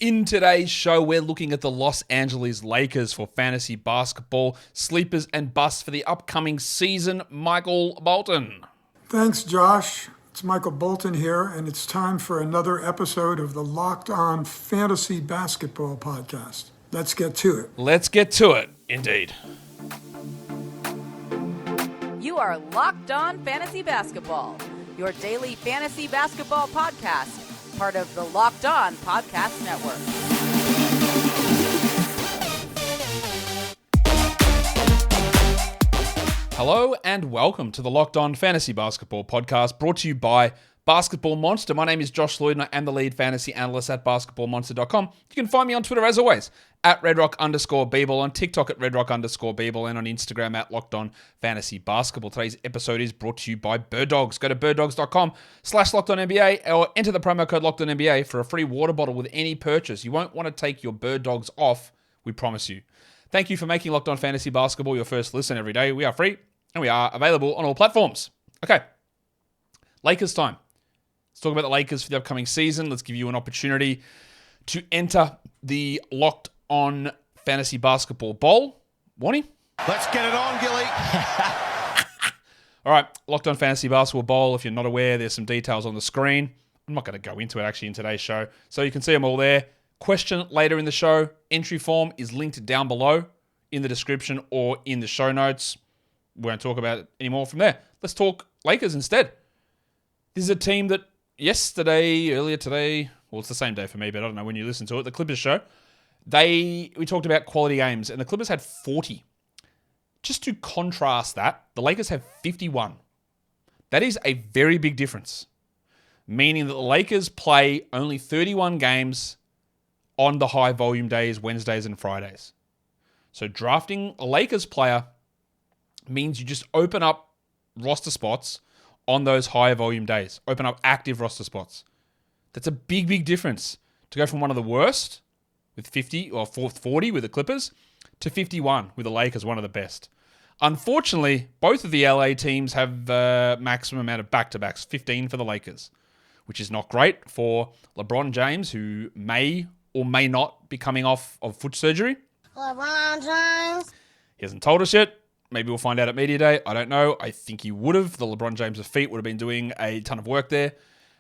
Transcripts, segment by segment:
In today's show, we're looking at the Los Angeles Lakers for fantasy basketball, sleepers and busts for the upcoming season. Michael Bolton. Thanks, Josh. It's Michael Bolton here, and it's time for another episode of the Locked On Fantasy Basketball Podcast. Let's get to it. Let's get to it, indeed. You are Locked On Fantasy Basketball, your daily fantasy basketball podcast, part of the Locked On Podcast Network. Hello and welcome to the Locked On Fantasy Basketball Podcast, brought to you by Basketball Monster. My name is Josh Lloyd and I am the lead fantasy analyst at basketballmonster.com. You can find me on Twitter as always, at redrock_bball, on TikTok at redrock_bball, and on Instagram at Locked On Fantasy Basketball. Today's episode is brought to you by Birddogs. Go to birddogs.com/LockedOnNBA or enter the promo code LockedOnNBA for a free water bottle with any purchase. You won't want to take your Birddogs off, we promise you. Thank you for making Locked On Fantasy Basketball your first listen every day. We are free and we are available on all platforms. Okay, Lakers time. Let's talk about the Lakers for the upcoming season. Let's give you an opportunity to enter the Locked On Fantasy Basketball Bowl. Warnie? Let's get it on, Gilly. All right, Locked On Fantasy Basketball Bowl. If you're not aware, there's some details on the screen. I'm not going to go into it actually in today's show, so you can see them all there. Question later in the show. Entry form is linked down below in the description or in the show notes. We won't talk about it anymore from there. Let's talk Lakers instead. This is a team that earlier today, well, it's the same day for me, but I don't know when you listen to it, the Clippers show, we talked about quality games, and the Clippers had 40. Just to contrast that, the Lakers have 51. That is a very big difference, meaning that the Lakers play only 31 games on the high volume days, Wednesdays and Fridays. So drafting a Lakers player means you just open up roster spots on those higher volume days. Open up active roster spots. That's a big, big difference to go from one of the worst with 50 or 40 with the Clippers to 51 with the Lakers, one of the best. Unfortunately, both of the LA teams have maximum amount of back-to-backs, 15 for the Lakers, which is not great for LeBron James, who may or may not be coming off of foot surgery. LeBron James. He hasn't told us yet. Maybe we'll find out at Media Day. I don't know. I think he would have. The LeBron James of feet would have been doing a ton of work there.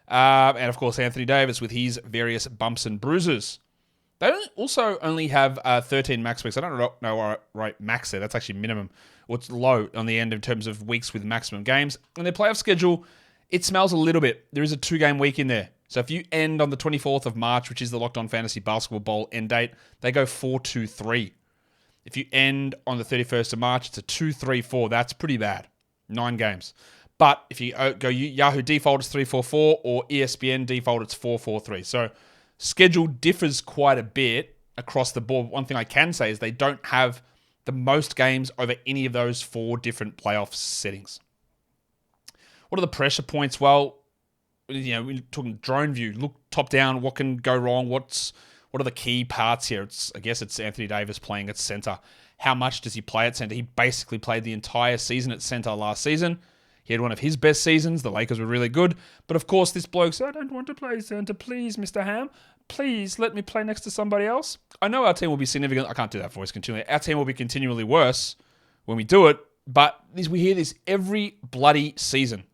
And of course, Anthony Davis with his various bumps and bruises. They also only have 13 max weeks. I don't know right max there. That's actually minimum. Or it's low on the end in terms of weeks with maximum games. And their playoff schedule, it smells a little bit. There is a 2-game week in there. So if you end on the 24th of March, which is the Locked On Fantasy Basketball Bowl end date, they go 4-2-3. If you end on the 31st of March, it's a 2-3-4. That's pretty bad. 9 games. But if you go Yahoo default, it's 3-4-4, or ESPN default, it's 4-4-3. So schedule differs quite a bit across the board. One thing I can say is they don't have the most games over any of those 4 different playoff settings. What are the pressure points? Well, we're talking drone view. Look top down. What can go wrong? What are the key parts here? I guess it's Anthony Davis playing at center. How much does he play at center? He basically played the entire season at center last season. He had one of his best seasons. The Lakers were really good. But of course, this bloke said, I don't want to play center. Please, Mr. Ham. Please let me play next to somebody else. I know our team will be significant. I can't do that voice continually. Our team will be continually worse when we do it. But we hear this every bloody season.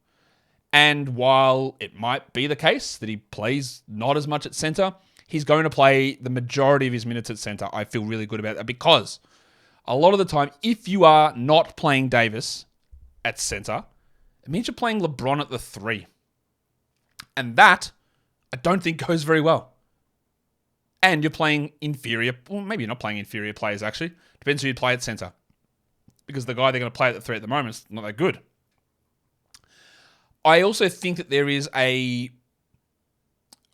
And while it might be the case that he plays not as much at center, he's going to play the majority of his minutes at center. I feel really good about that because a lot of the time, if you are not playing Davis at center, it means you're playing LeBron at the 3. And that, I don't think goes very well. And you're playing inferior, well, maybe you're not playing inferior players actually. Depends who you play at center. Because the guy they're going to play at the 3 at the moment is not that good. I also think that there is a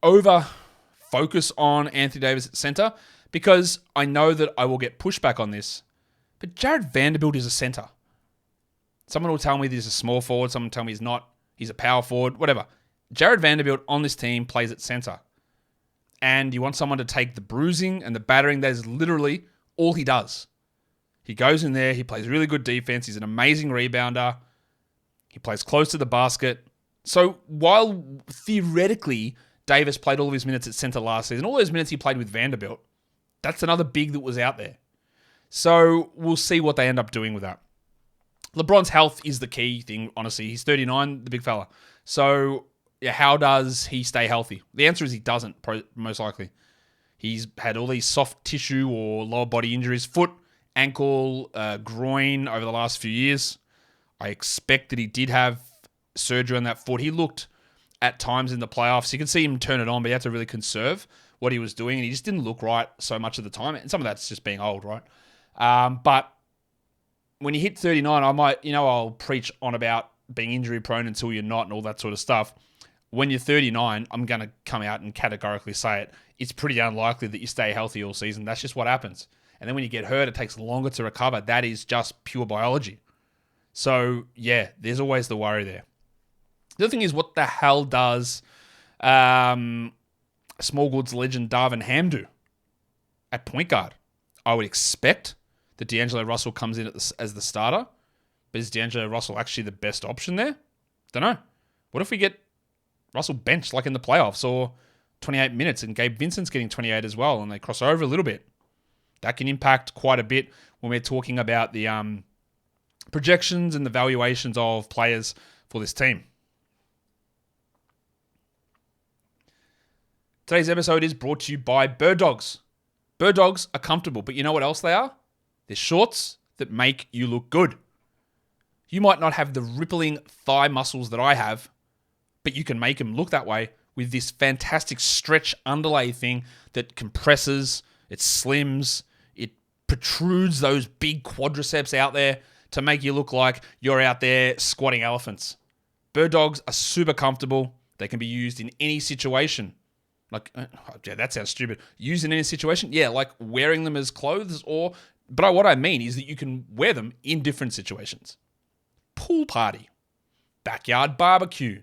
over-focus on Anthony Davis at center because I know that I will get pushback on this. But Jared Vanderbilt is a center. Someone will tell me he's a small forward. Someone will tell me he's not. He's a power forward. Whatever. Jared Vanderbilt on this team plays at center. And you want someone to take the bruising and the battering. That is literally all he does. He goes in there. He plays really good defense. He's an amazing rebounder. He plays close to the basket. So while theoretically Davis played all of his minutes at center last season. All those minutes he played with Vanderbilt. That's another big that was out there. So we'll see what they end up doing with that. LeBron's health is the key thing, honestly. He's 39, the big fella. So yeah, how does he stay healthy? The answer is he doesn't, most likely. He's had all these soft tissue or lower body injuries, foot, ankle, groin over the last few years. I expect that he did have surgery on that foot. He looked at times in the playoffs. You can see him turn it on, but he had to really conserve what he was doing, and he just didn't look right so much of the time. And some of that's just being old, right? But when you hit 39, I'll preach on about being injury prone until you're not and all that sort of stuff. When you're 39, I'm going to come out and categorically say it. It's pretty unlikely that you stay healthy all season. That's just what happens. And then when you get hurt, it takes longer to recover. That is just pure biology. So, yeah, there's always the worry there. The other thing is, what the hell does small goods legend Darvin Ham do at point guard? I would expect that D'Angelo Russell comes in as the starter. But is D'Angelo Russell actually the best option there? Don't know. What if we get Russell benched like in the playoffs, or 28 minutes and Gabe Vincent's getting 28 as well, and they cross over a little bit? That can impact quite a bit when we're talking about the projections and the valuations of players for this team. Today's episode is brought to you by Birddogs. Birddogs are comfortable, but you know what else they are? They're shorts that make you look good. You might not have the rippling thigh muscles that I have, but you can make them look that way with this fantastic stretch underlay thing that compresses, it slims, it protrudes those big quadriceps out there to make you look like you're out there squatting elephants. Birddogs are super comfortable. They can be used in any situation. Like, yeah, that sounds stupid. Used in any situation? Yeah, like wearing them as clothes but what I mean is that you can wear them in different situations. Pool party, backyard barbecue,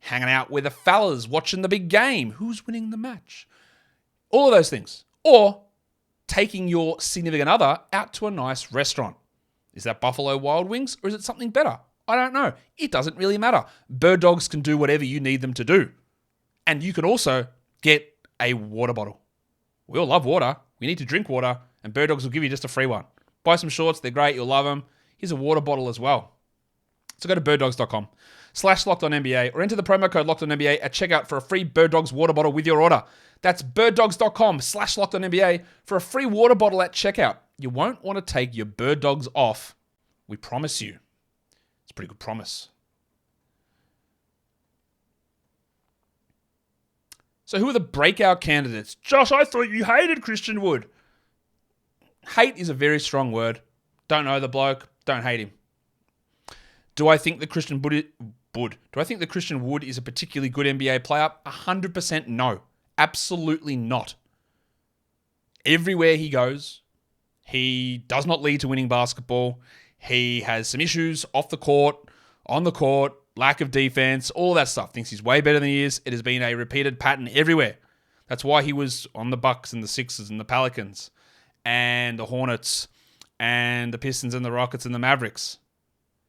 hanging out with the fellas, watching the big game, who's winning the match, all of those things. Or taking your significant other out to a nice restaurant. Is that Buffalo Wild Wings or is it something better? I don't know. It doesn't really matter. Birddogs can do whatever you need them to do. And you can also get a water bottle. We all love water. We need to drink water, and Birddogs will give you just a free one. Buy some shorts. They're great. You'll love them. Here's a water bottle as well. So go to birddogs.com/LockedOnNBA or enter the promo code LockedOnNBA at checkout for a free Birddogs water bottle with your order. That's birddogs.com/LockedOnNBA for a free water bottle at checkout. You won't want to take your Birddogs off. We promise you. It's a pretty good promise. So who are the breakout candidates? Josh, I thought you hated Christian Wood. Hate is a very strong word. Don't know the bloke. Don't hate him. Do I think that Christian Wood is a particularly good NBA player? 100% no. Absolutely not. Everywhere he goes, he does not lead to winning basketball. He has some issues off the court, on the court, lack of defense, all that stuff. Thinks he's way better than he is. It has been a repeated pattern everywhere. That's why he was on the Bucks and the Sixers and the Pelicans and the Hornets and the Pistons and the Rockets and the Mavericks.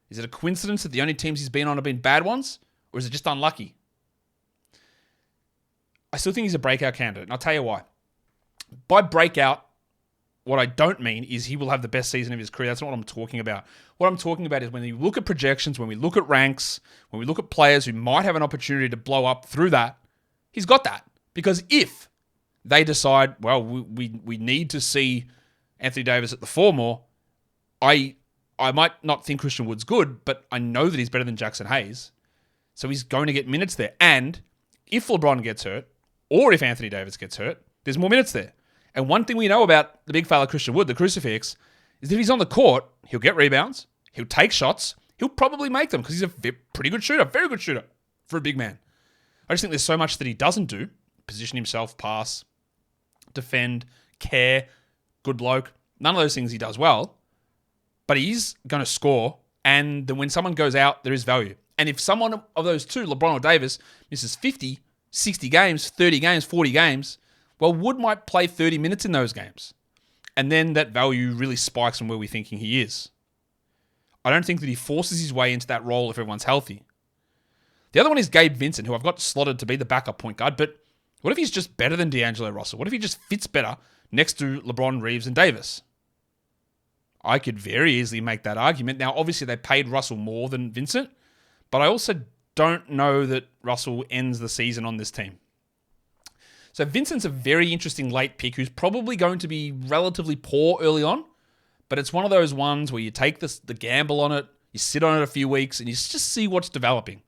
Is it a coincidence that the only teams he's been on have been bad ones? Or is it just unlucky? I still think he's a breakout candidate, and I'll tell you why. By breakout, what I don't mean is he will have the best season of his career. That's not what I'm talking about. What I'm talking about is when you look at projections, when we look at ranks, when we look at players who might have an opportunity to blow up through that, he's got that. Because if they decide, well, we need to see Anthony Davis at the 4 more, I might not think Christian Wood's good, but I know that he's better than Jackson Hayes. So he's going to get minutes there. And if LeBron gets hurt, or if Anthony Davis gets hurt, there's more minutes there. And one thing we know about the big fella Christian Wood, the crucifix, is that if he's on the court, he'll get rebounds, he'll take shots, he'll probably make them because he's a pretty good shooter, very good shooter for a big man. I just think there's so much that he doesn't do. Position himself, pass, defend, care, good bloke. None of those things he does well. But he's going to score, and then when someone goes out, there is value. And if someone of those two, LeBron or Davis, misses 50, 60 games, 30 games, 40 games, well, Wood might play 30 minutes in those games. And then that value really spikes from where we're thinking he is. I don't think that he forces his way into that role if everyone's healthy. The other one is Gabe Vincent, who I've got slotted to be the backup point guard, but What if he's just better than D'Angelo Russell? What if he just fits better next to LeBron, Reaves, and Davis? I could very easily make that argument. Now, obviously, they paid Russell more than Vincent, but I also don't know that Russell ends the season on this team. So Vincent's a very interesting late pick who's probably going to be relatively poor early on, but it's one of those ones where you take the gamble on it, you sit on it a few weeks, and you just see what's developing.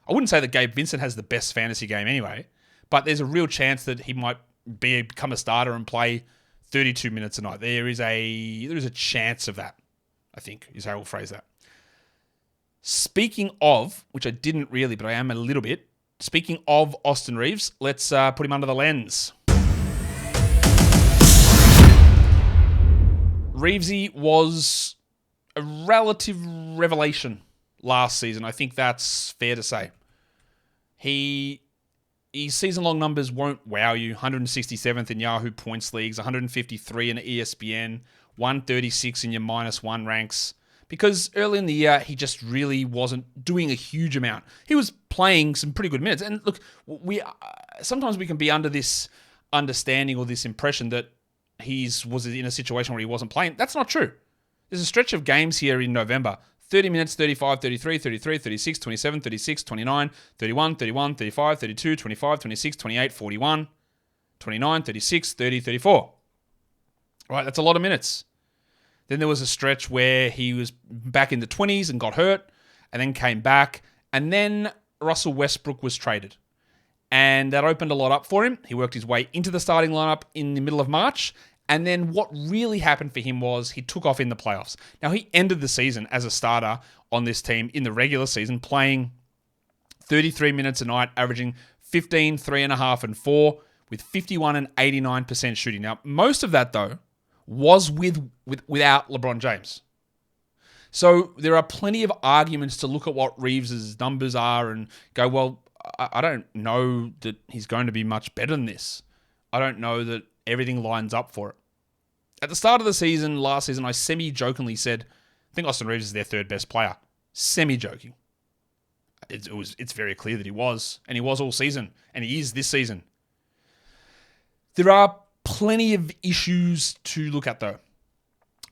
I wouldn't say that Gabe Vincent has the best fantasy game anyway, but there's a real chance that he might become a starter and play 32 minutes a night. There is a chance of that, I think, is how we'll phrase that. Speaking of, which I didn't really, but I am a little bit, speaking of Austin Reaves, let's put him under the lens. Reavesy was a relative revelation last season. I think that's fair to say. His season-long numbers won't wow you. 167th in Yahoo points leagues, 153 in ESPN, 136 in your -1 ranks. Because early in the year, he just really wasn't doing a huge amount. He was playing some pretty good minutes. And look, sometimes we can be under this understanding or this impression that he was in a situation where he wasn't playing. That's not true. There's a stretch of games here in November. 30 minutes, 35, 33, 33, 36, 27, 36, 29, 31, 31, 35, 32, 25, 26, 28, 41, 29, 36, 30, 34. All right, that's a lot of minutes. Then there was a stretch where he was back in the 20s and got hurt and then came back. And then Russell Westbrook was traded. And that opened a lot up for him. He worked his way into the starting lineup in the middle of March. And then what really happened for him was he took off in the playoffs. Now, he ended the season as a starter on this team in the regular season, playing 33 minutes a night, averaging 15, 3.5, and 4, with 51 and 89% shooting. Now, most of that, though, was without LeBron James. So there are plenty of arguments to look at what Reaves' numbers are and go, well, I don't know that he's going to be much better than this. I don't know that everything lines up for it. At the start of the season, last season, I semi-jokingly said, I think Austin Reaves is their third best player. Semi-joking. It's very clear that he was, and he was all season, and he is this season. There are plenty of issues to look at, though.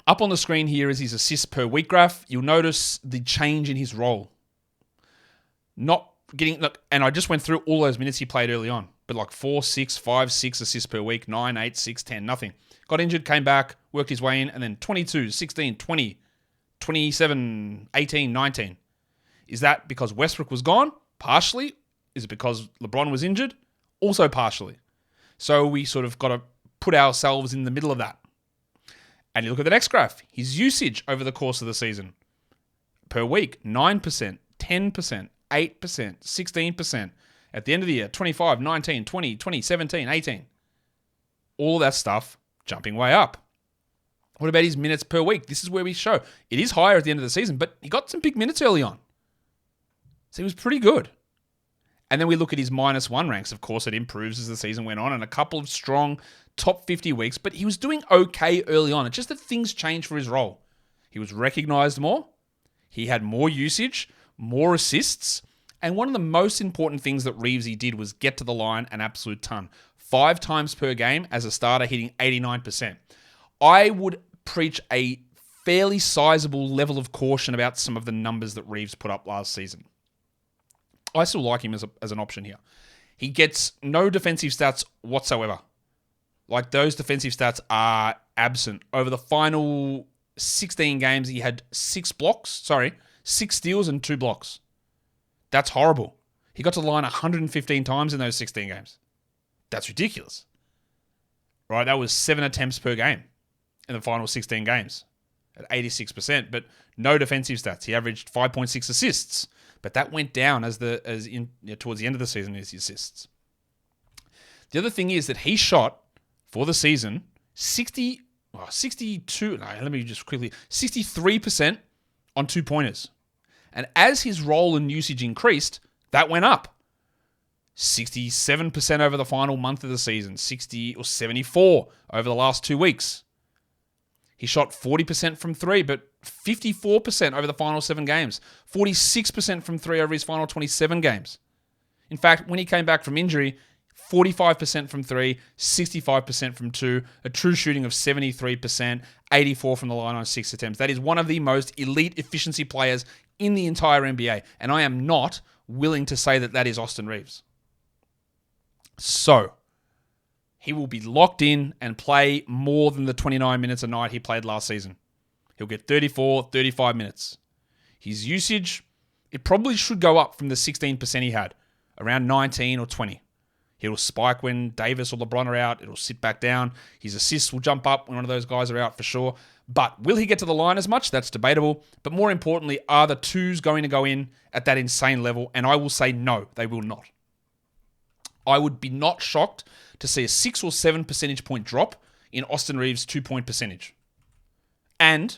Up on the screen here is his assists per week graph. You'll notice the change in his role. And I just went through all those minutes he played early on. But like 4, 6, 5, 6 assists per week, 9, 8, 6, 10, nothing. Got injured, came back, worked his way in, and then 22, 16, 20, 27, 18, 19. Is that because Westbrook was gone? Partially. Is it because LeBron was injured? Also partially. So we sort of got to put ourselves in the middle of that. And you look at the next graph. His usage over the course of the season. Per week, 9%, 10%, 8%, 16%. At the end of the year, 25, 19, 20, 20, 17, 18. All that stuff jumping way up. What about his minutes per week? This is where we show. It is higher at the end of the season, but he got some big minutes early on. So he was pretty good. And then we look at his -1 ranks. Of course, it improves as the season went on and a couple of strong top 50 weeks, but he was doing okay early on. It's just that things changed for his role. He was recognized more. He had more usage, more assists. And one of the most important things that Reavesy did was get to the line an absolute ton. 5 times per game as a starter, hitting 89%. I would preach a fairly sizable level of caution about some of the numbers that Reaves put up last season. I still like him as an option here. He gets no defensive stats whatsoever. Like, those defensive stats are absent. Over the final 16 games, he had 6 steals and 2 blocks. That's horrible. He got to the line 115 times in those 16 games. That's ridiculous. Right? That was 7 attempts per game in the final 16 games at 86%, but no defensive stats. He averaged 5.6 assists, but that went down towards the end of the season, his assists. The other thing is that he shot for the season 63% on 2-pointers. And as his role and usage increased, that went up. 67% over the final month of the season, 74 over the last 2 weeks. He shot 40% from 3, but 54% over the final 7 games. 46% from 3 over his final 27 games. In fact, when he came back from injury, 45% from 3, 65% from 2, a true shooting of 73%, 84 from the line on 6 attempts. That is one of the most elite efficiency players in the entire NBA, and I am not willing to say that that is Austin Reaves. So, he will be locked in and play more than the 29 minutes a night he played last season. He'll get 34, 35 minutes. His usage, it probably should go up from the 16% he had, around 19 or 20. He'll spike when Davis or LeBron are out. It'll sit back down. His assists will jump up when one of those guys are out for sure. But will he get to the line as much? That's debatable. But more importantly, are the twos going to go in at that insane level? And I will say no, they will not. I would be not shocked to see a 6 or 7 percentage point drop in Austin Reaves' 2-point percentage. And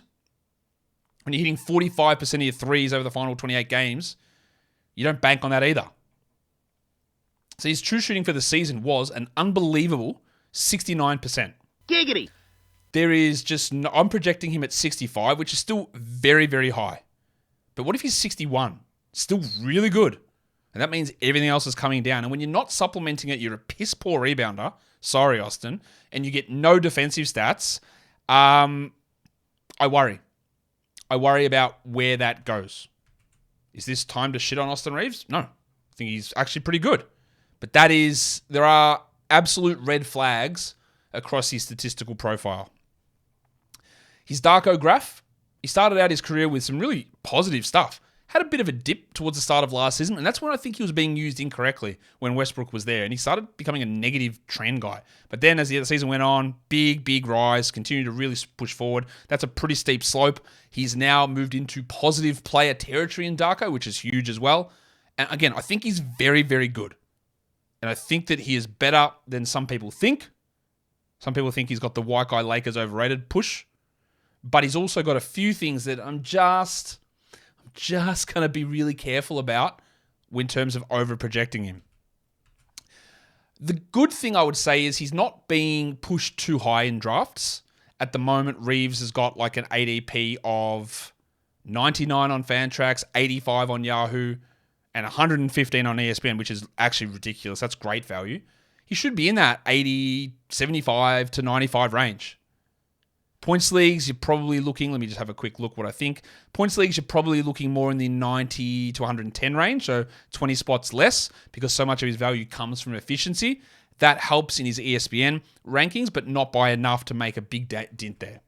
when you're hitting 45% of your threes over the final 28 games, you don't bank on that either. So his true shooting for the season was an unbelievable 69%. Giggity. There is just, I'm projecting him at 65, which is still very, very high. But what if he's 61? Still really good. And that means everything else is coming down. And when you're not supplementing it, you're a piss poor rebounder. Sorry, Austin. And you get no defensive stats. I worry. I worry about where that goes. Is this time to shit on Austin Reaves? No. I think he's actually pretty good. But there are absolute red flags across his statistical profile. His Darko graph, he started out his career with some really positive stuff. Had a bit of a dip towards the start of last season, and that's when I think he was being used incorrectly when Westbrook was there, and he started becoming a negative trend guy. But then as the season went on, big rise, continued to really push forward. That's a pretty steep slope. He's now moved into positive player territory in Darko, which is huge as well. And again, I think he's very, very good. And I think that he is better than some people think. Some people think he's got the white guy Lakers overrated push. But he's also got a few things that I'm just going to be really careful about in terms of over-projecting him. The good thing I would say is he's not being pushed too high in drafts. At the moment, Reaves has got like an ADP of 99 on Fantrax, 85 on Yahoo, and 115 on ESPN, which is actually ridiculous. That's great value. He should be in that 80, 75 to 95 range. Points leagues, you're probably looking, let me just have a quick look what I think. Points leagues, you're probably looking more in the 90 to 110 range, so 20 spots less, because so much of his value comes from efficiency. That helps in his ESPN rankings, but not by enough to make a big dent there.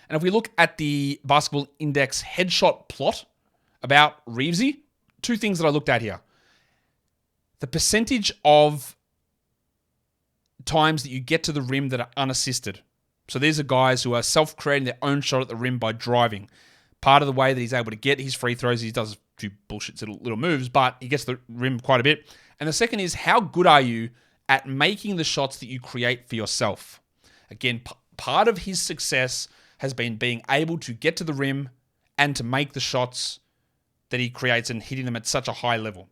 And if we look at the Basketball Index headshot plot about Reavesy, two things that I looked at here. The percentage of times that you get to the rim that are unassisted. So these are guys who are self-creating their own shot at the rim by driving. Part of the way that he's able to get his free throws, he does a few bullshit little moves, but he gets to the rim quite a bit. And the second is, how good are you at making the shots that you create for yourself? Again, part of his success has been being able to get to the rim and to make the shots that he creates and hitting them at such a high level.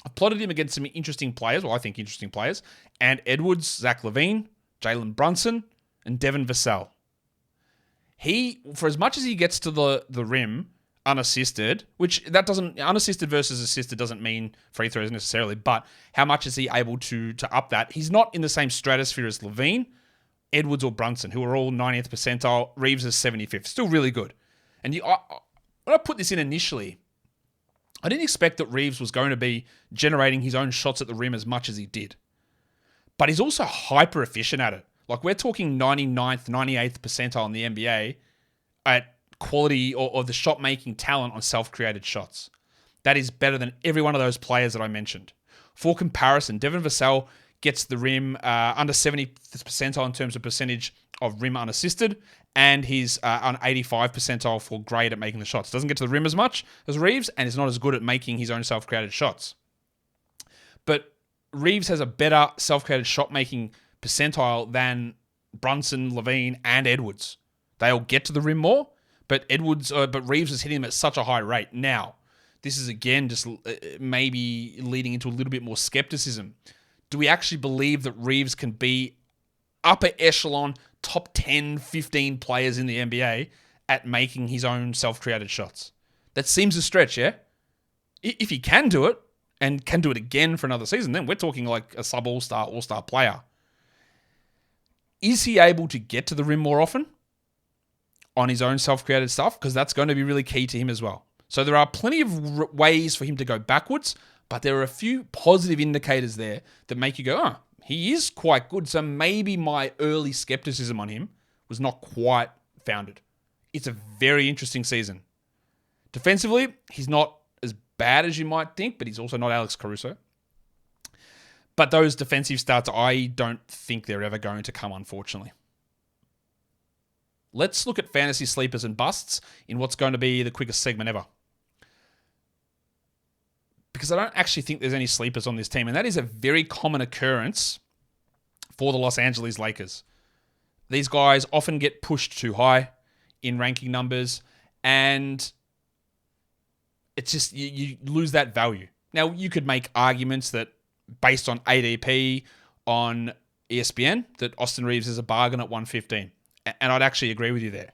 I've plotted him against some interesting players, well, I think interesting players, and Edwards, Zach LaVine, Jalen Brunson, and Devin Vassell. He, for as much as he gets to the rim unassisted, which that doesn't, unassisted versus assisted doesn't mean free throws necessarily, but how much is he able to up that? He's not in the same stratosphere as LaVine, Edwards, or Brunson, who are all 90th percentile. Reaves is 75th. Still really good. And when I put this in initially, I didn't expect that Reaves was going to be generating his own shots at the rim as much as he did. But he's also hyper efficient at it. Like, we're talking 99th, 98th percentile in the NBA at quality or the shot-making talent on self-created shots. That is better than every one of those players that I mentioned. For comparison, Devin Vassell gets the rim under 70th percentile in terms of percentage of rim unassisted, and he's on 85th percentile for grade at making the shots. Doesn't get to the rim as much as Reaves, and is not as good at making his own self-created shots. But Reaves has a better self-created shot-making percentile than Brunson, LaVine, and Edwards. They all get to the rim more, but Reaves is hitting them at such a high rate. Now, this is again just maybe leading into a little bit more skepticism. Do we actually believe that Reaves can be upper echelon, top 10, 15 players in the NBA at making his own self-created shots? That seems a stretch, yeah? If he can do it, and can do it again for another season, then we're talking like a sub all-star player. Is he able to get to the rim more often on his own self-created stuff? Because that's going to be really key to him as well. So there are plenty of ways for him to go backwards, but there are a few positive indicators there that make you go, oh, he is quite good. So maybe my early skepticism on him was not quite founded. It's a very interesting season. Defensively, he's not as bad as you might think, but he's also not Alex Caruso. But those defensive stats, I don't think they're ever going to come, unfortunately. Let's look at fantasy sleepers and busts in what's going to be the quickest segment ever. Because I don't actually think there's any sleepers on this team, and that is a very common occurrence for the Los Angeles Lakers. These guys often get pushed too high in ranking numbers, and it's just, you lose that value. Now, you could make arguments that based on ADP on ESPN, that Austin Reaves is a bargain at 115. And I'd actually agree with you there.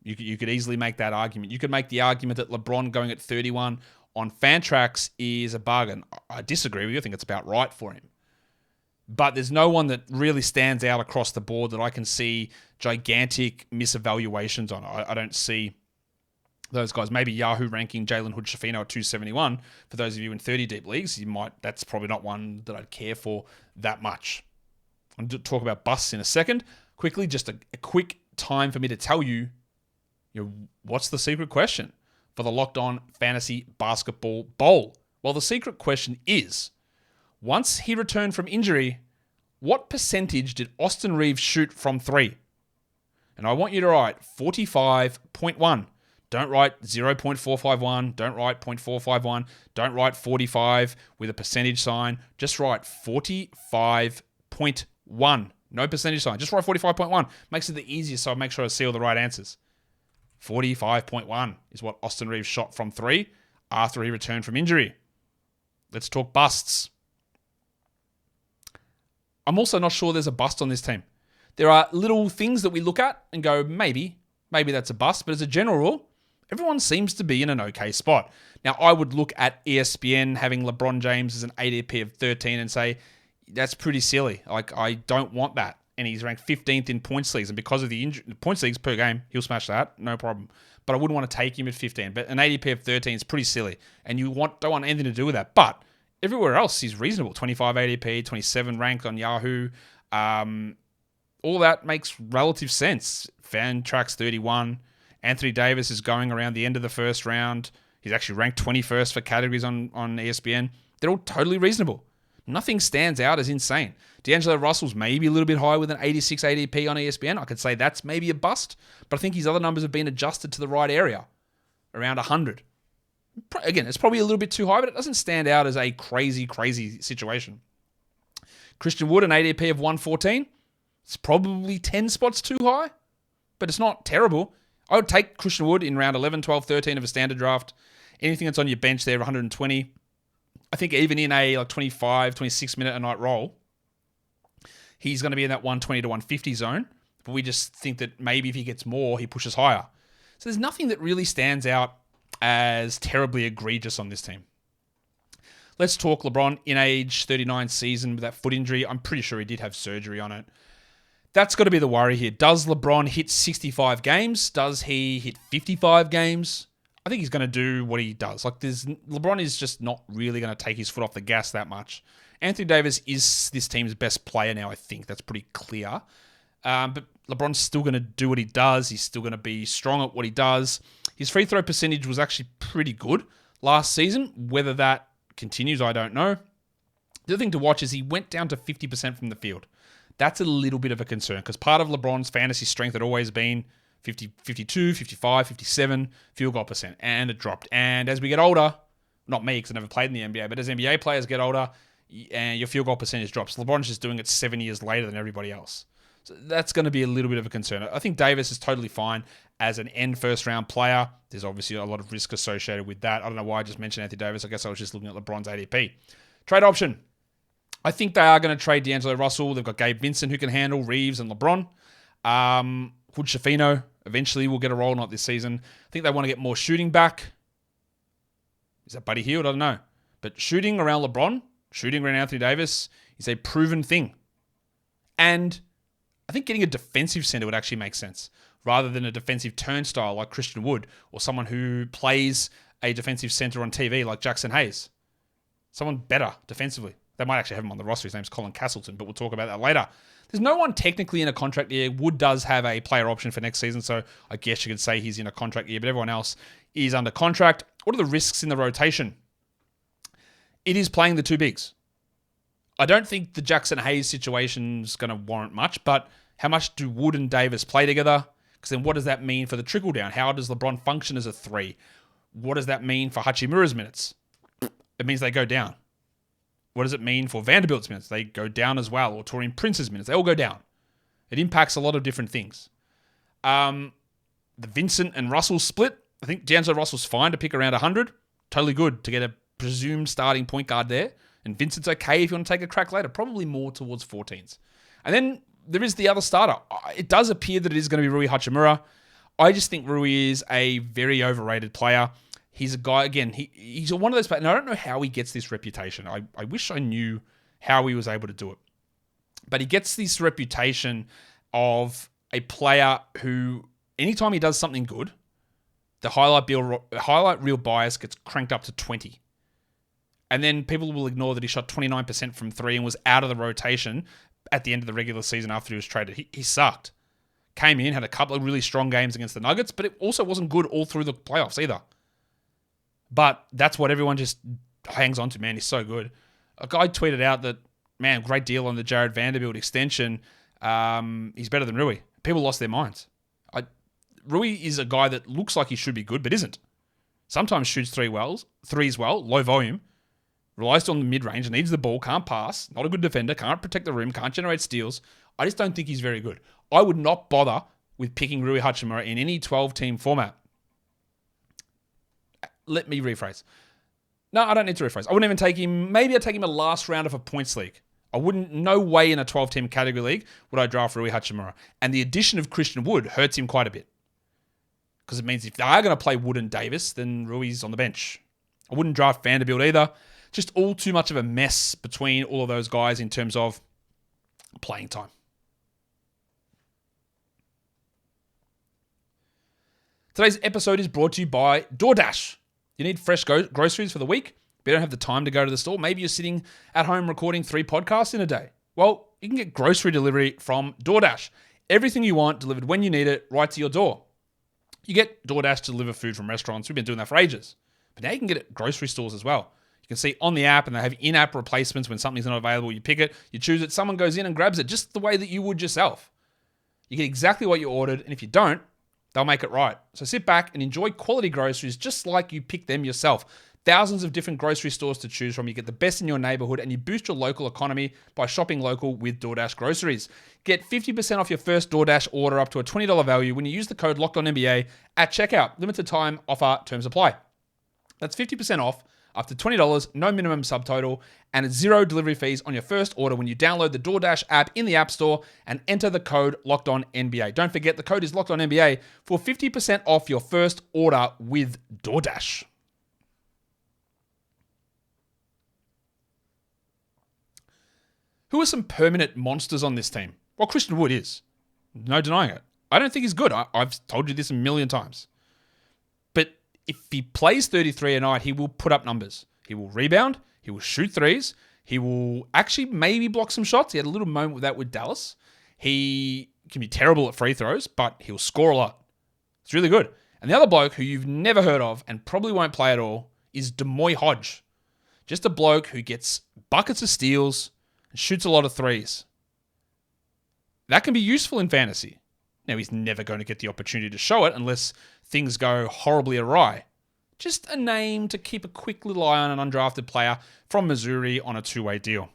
You could easily make that argument. You could make the argument that LeBron going at 31 on Fantrax is a bargain. I disagree with you. I think it's about right for him. But there's no one that really stands out across the board that I can see gigantic misevaluations on. I don't see those guys. Maybe Yahoo ranking Jalen Hood-Schifino at 271. For those of you in 30 deep leagues, that's probably not one that I'd care for that much. I'm going to talk about busts in a second. Quickly, just a quick time for me to tell you, what's the secret question for the Locked On Fantasy Basketball Bowl? Well, the secret question is, once he returned from injury, what percentage did Austin Reaves shoot from three? And I want you to write 45.1. Don't write 0.451. Don't write 0.451. Don't write 45 with a percentage sign. Just write 45.1. No percentage sign. Just write 45.1. Makes it the easiest, so I make sure I see all the right answers. 45.1 is what Austin Reaves shot from three after he returned from injury. Let's talk busts. I'm also not sure there's a bust on this team. There are little things that we look at and go, maybe that's a bust, but as a general rule, everyone seems to be in an okay spot. Now, I would look at ESPN having LeBron James as an ADP of 13 and say, that's pretty silly. Like, I don't want that. And he's ranked 15th in points leagues, and because of the points leagues per game, he'll smash that, no problem. But I wouldn't want to take him at 15. But an ADP of 13 is pretty silly, and you don't want anything to do with that. But everywhere else, he's reasonable. 25 ADP, 27 ranked on Yahoo. All that makes relative sense. Fantrax 31. Anthony Davis is going around the end of the first round. He's actually ranked 21st for categories on ESPN. They're all totally reasonable. Nothing stands out as insane. D'Angelo Russell's maybe a little bit high with an 86 ADP on ESPN. I could say that's maybe a bust, but I think his other numbers have been adjusted to the right area, around 100. Again, it's probably a little bit too high, but it doesn't stand out as a crazy, crazy situation. Christian Wood, an ADP of 114. It's probably 10 spots too high, but it's not terrible. I would take Christian Wood in round 11, 12, 13 of a standard draft. Anything that's on your bench there, 120. I think even in a 25, 26 minute a night role, he's going to be in that 120 to 150 zone. But we just think that maybe if he gets more, he pushes higher. So there's nothing that really stands out as terribly egregious on this team. Let's talk LeBron in age 39 season with that foot injury. I'm pretty sure he did have surgery on it. That's got to be the worry here. Does LeBron hit 65 games? Does he hit 55 games? I think he's going to do what he does. LeBron is just not really going to take his foot off the gas that much. Anthony Davis is this team's best player now, I think. That's pretty clear. But LeBron's still going to do what he does. He's still going to be strong at what he does. His free throw percentage was actually pretty good last season. Whether that continues, I don't know. The other thing to watch is he went down to 50% from the field. That's a little bit of a concern because part of LeBron's fantasy strength had always been 50, 52, 55, 57 field goal percent, and it dropped. And as we get older, not me because I never played in the NBA, but as NBA players get older, and your field goal percentage drops. LeBron's just doing it 7 years later than everybody else. So that's going to be a little bit of a concern. I think Davis is totally fine as an end first-round player. There's obviously a lot of risk associated with that. I don't know why I just mentioned Anthony Davis. I guess I was just looking at LeBron's ADP. Trade option. I think they are going to trade D'Angelo Russell. They've got Gabe Vincent who can handle Reaves and LeBron. Hood-Schifino eventually will get a role, not this season. I think they want to get more shooting back. Is that Buddy Hield? I don't know. But shooting around LeBron, shooting around Anthony Davis is a proven thing. And I think getting a defensive center would actually make sense rather than a defensive turnstile like Christian Wood or someone who plays a defensive center on TV like Jackson Hayes. Someone better defensively. They might actually have him on the roster. His name's Colin Castleton, but we'll talk about that later. There's no one technically in a contract year. Wood does have a player option for next season, so I guess you could say he's in a contract year, but everyone else is under contract. What are the risks in the rotation? It is playing the two bigs. I don't think the Jackson Hayes situation is going to warrant much, but how much do Wood and Davis play together? Because then what does that mean for the trickle down? How does LeBron function as a 3? What does that mean for Hachimura's minutes? It means they go down. What does it mean for Vanderbilt's minutes? They go down as well. Or Taurean Prince's minutes. They all go down. It impacts a lot of different things. The Vincent and Russell split. I think D'Angelo Russell's fine to pick around 100. Totally good to get a presumed starting point guard there. And Vincent's okay if you want to take a crack later. Probably more towards 14s. And then there is the other starter. It does appear that it is going to be Rui Hachimura. I just think Rui is a very overrated player. He's a guy, again, he's one of those players, and I don't know how he gets this reputation. I wish I knew how he was able to do it. But he gets this reputation of a player who, anytime he does something good, the highlight reel bias gets cranked up to 20. And then people will ignore that he shot 29% from 3 and was out of the rotation at the end of the regular season after he was traded. He sucked. Came in, had a couple of really strong games against the Nuggets, but it also wasn't good all through the playoffs either. But that's what everyone just hangs on to, man. He's so good. A guy tweeted out that, man, great deal on the Jared Vanderbilt extension. He's better than Rui. People lost their minds. Rui is a guy that looks like he should be good, but isn't. Sometimes shoots threes well, low volume, relies on the mid-range, needs the ball, can't pass, not a good defender, can't protect the rim, can't generate steals. I just don't think he's very good. I would not bother with picking Rui Hachimura in any 12-team format. Let me rephrase. No, I don't need to rephrase. I wouldn't even take him. Maybe I'd take him a last round of a points league. No way in a 12-team category league would I draft Rui Hachimura. And the addition of Christian Wood hurts him quite a bit. Because it means if they are going to play Wood and Davis, then Rui's on the bench. I wouldn't draft Vanderbilt either. Just all too much of a mess between all of those guys in terms of playing time. Today's episode is brought to you by DoorDash. You need fresh groceries for the week, but you don't have the time to go to the store. Maybe you're sitting at home recording 3 podcasts in a day. Well, you can get grocery delivery from DoorDash. Everything you want delivered when you need it, right to your door. You get DoorDash to deliver food from restaurants. We've been doing that for ages. But now you can get it at grocery stores as well. You can see on the app, and they have in-app replacements when something's not available. You pick it, you choose it, someone goes in and grabs it just the way that you would yourself. You get exactly what you ordered, and if you don't, they'll make it right. So sit back and enjoy quality groceries just like you pick them yourself. Thousands of different grocery stores to choose from. You get the best in your neighborhood and you boost your local economy by shopping local with DoorDash groceries. Get 50% off your first DoorDash order up to a $20 value when you use the code LOCKEDONNBA at checkout. Limited time offer, terms apply. That's 50% off up to $20, no minimum subtotal, and 0 delivery fees on your first order when you download the DoorDash app in the App Store and enter the code LOCKEDONNBA. Don't forget, the code is LOCKEDONNBA for 50% off your first order with DoorDash. Who are some permanent monsters on this team? Well, Christian Wood is. No denying it. I don't think he's good. I've told you this a million times. But if he plays 33 a night, he will put up numbers. He will rebound. He will shoot threes. He will actually maybe block some shots. He had a little moment with that with Dallas. He can be terrible at free throws, but he'll score a lot. It's really good. And the other bloke who you've never heard of and probably won't play at all is Demoy Hodge. Just a bloke who gets buckets of steals and shoots a lot of threes. That can be useful in fantasy. Now, he's never going to get the opportunity to show it unless things go horribly awry. Just a name to keep a quick little eye on, an undrafted player from Missouri on a 2-way deal.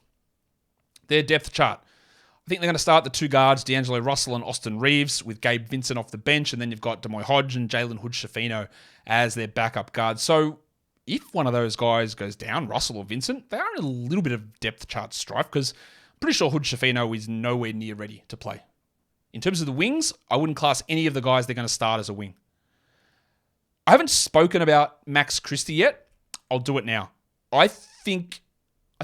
Their depth chart. I think they're going to start the 2 guards, D'Angelo Russell and Austin Reaves, with Gabe Vincent off the bench, and then you've got Demoy Hodge and Jalen Hood-Schifino as their backup guards. So if one of those guys goes down, Russell or Vincent, they are in a little bit of depth chart strife because I'm pretty sure Hood-Schifino is nowhere near ready to play. In terms of the wings, I wouldn't class any of the guys they're going to start as a wing. I haven't spoken about Max Christie yet. I'll do it now. I think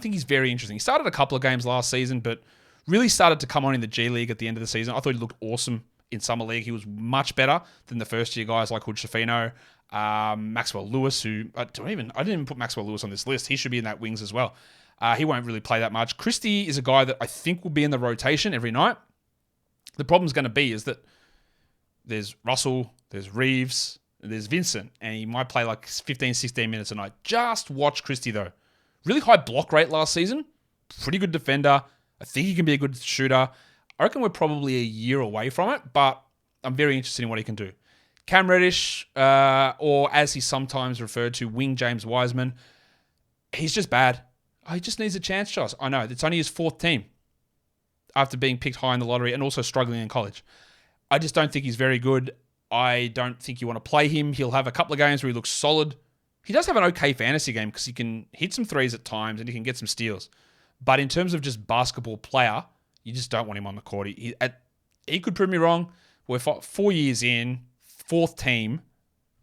he's very interesting. He started a couple of games last season, but really started to come on in the G League at the end of the season. I thought he looked awesome in Summer League. He was much better than the first-year guys like Hood Schifino, Maxwell Lewis, who I didn't even put Maxwell Lewis on this list. He should be in that wings as well. He won't really play that much. Christie is a guy that I think will be in the rotation every night. The problem's going to be is that there's Russell, there's Reaves, there's Vincent, and he might play like 15, 16 minutes a night. Just watch Christie, though. Really high block rate last season. Pretty good defender. I think he can be a good shooter. I reckon we're probably a year away from it, but I'm very interested in what he can do. Cam Reddish, or as he's sometimes referred to, Wing James Wiseman, he's just bad. He just needs a chance, Josh. I know. It's only his 4th team after being picked high in the lottery and also struggling in college. I just don't think he's very good. I don't think you want to play him. He'll have a couple of games where he looks solid. He does have an okay fantasy game because he can hit some threes at times and he can get some steals. But in terms of just basketball player, you just don't want him on the court. He could prove me wrong. We're 4 years in, 4th team.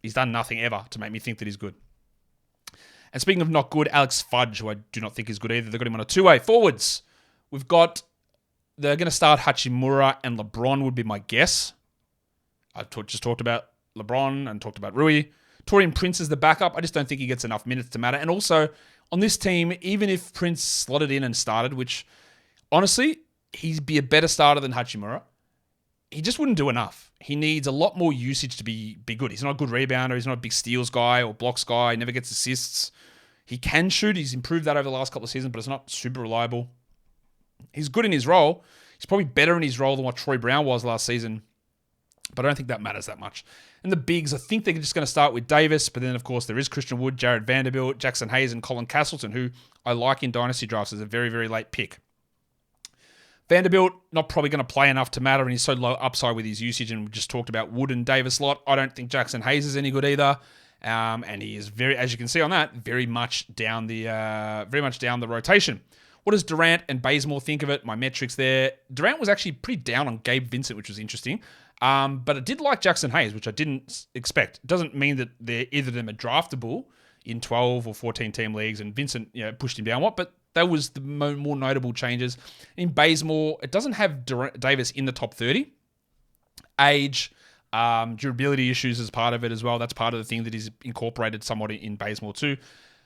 He's done nothing ever to make me think that he's good. And speaking of not good, Alex Fudge, who I do not think is good either. They've got him on a 2-way. Forwards, they're going to start Hachimura and LeBron would be my guess. I've just talked about LeBron and talked about Rui. Taurean Prince is the backup. I just don't think he gets enough minutes to matter. And also, on this team, even if Prince slotted in and started, which, honestly, he'd be a better starter than Hachimura, he just wouldn't do enough. He needs a lot more usage to be good. He's not a good rebounder. He's not a big steals guy or blocks guy. He never gets assists. He can shoot. He's improved that over the last couple of seasons, but it's not super reliable. He's good in his role. He's probably better in his role than what Troy Brown was last season, but I don't think that matters that much. And the bigs, I think they're just going to start with Davis, but then, of course, there is Christian Wood, Jared Vanderbilt, Jackson Hayes, and Colin Castleton, who I like in dynasty drafts as a very, very late pick. Vanderbilt, not probably going to play enough to matter, and he's so low upside with his usage, and we just talked about Wood and Davis a lot. I don't think Jackson Hayes is any good either, and he is very, as you can see on that, very much down the rotation. What does Durant and Bazemore think of it? My metrics there. Durant was actually pretty down on Gabe Vincent, which was interesting. But I did like Jackson Hayes, which I didn't expect. It doesn't mean that either of them are draftable in 12 or 14 team leagues, and Vincent pushed him down but that was the more notable changes. In Bazemore, it doesn't have Davis in the top 30. Age, durability issues is part of it as well. That's part of the thing that is incorporated somewhat in Bazemore too.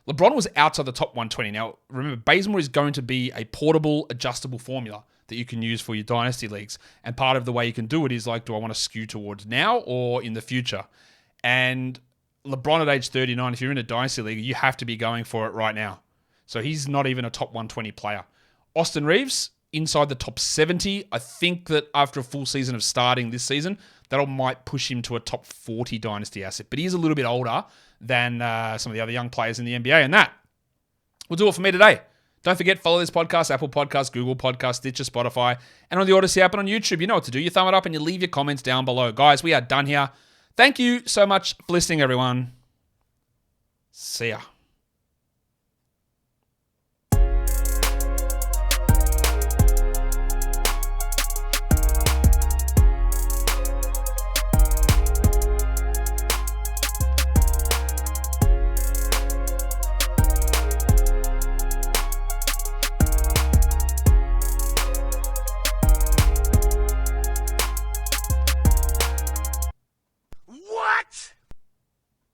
LeBron was outside the top 120. Now, remember, Bazemore is going to be a portable, adjustable formula that you can use for your dynasty leagues. And part of the way you can do it is like, do I want to skew towards now or in the future? And LeBron at age 39, if you're in a dynasty league, you have to be going for it right now. So he's not even a top 120 player. Austin Reaves, inside the top 70. I think that after a full season of starting this season, that might push him to a top 40 dynasty asset. But he is a little bit older than some of the other young players in the NBA. And that will do it for me today. Don't forget, follow this podcast, Apple Podcasts, Google Podcasts, Stitcher, Spotify, and on the Odyssey app and on YouTube. You know what to do. You thumb it up and you leave your comments down below. Guys, we are done here. Thank you so much for listening, everyone. See ya.